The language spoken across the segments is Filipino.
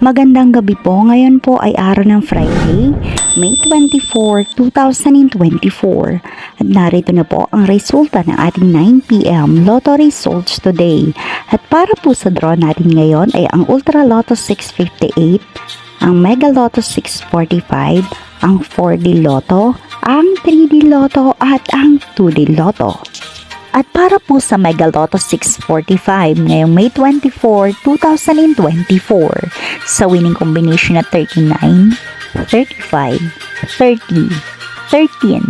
Magandang gabi po. Ngayon po ay araw ng Friday, May 24, 2024. At narito na po ang resulta ng ating 9 p.m. Lotto results today. At para po sa draw natin ngayon ay ang Ultra Lotto 658, ang Mega Lotto 645, ang 4D Lotto, ang 3D Lotto at ang 2D Lotto. At para po sa Mega Lotto 645 ngayong May 24, 2024 sa winning combination na 39, 35, 30, 13,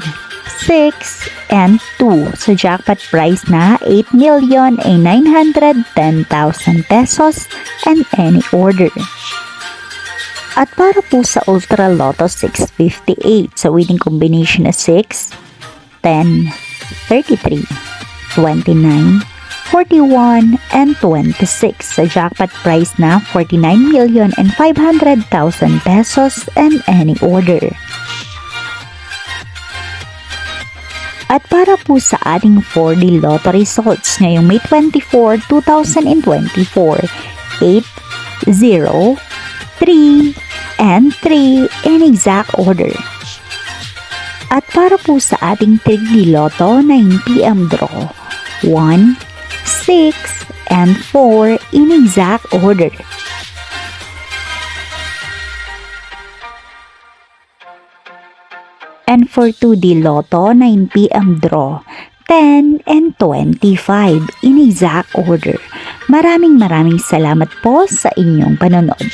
6, and 2 sa jackpot prize na 8,910,000 pesos and any order. At para po sa Ultra Lotto 658 sa winning combination na 6, 10, 33, 29, 41, and 26 sa jackpot prize na 49,500,000 pesos and any order. At para po sa ating 4D Lotto results ngayong May 24, 2024, 8, 0, 3, and 3 in exact order. At para po sa ating 3D Lotto 9 p.m. draw, 1, 6, and 4 in exact order. And for 2D Lotto 9 p.m. draw, 10 and 25 in exact order. Maraming salamat po sa inyong panonood.